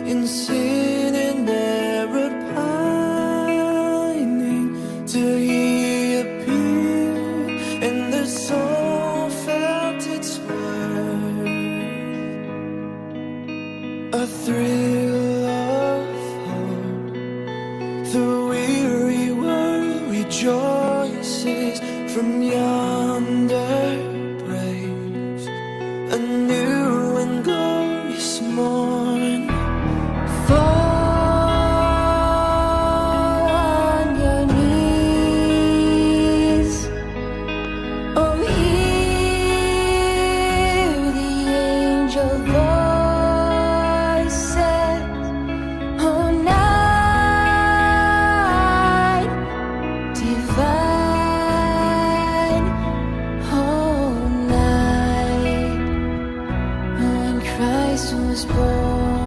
in sin and error pining, till he appeared and the soul felt its worth. A thrill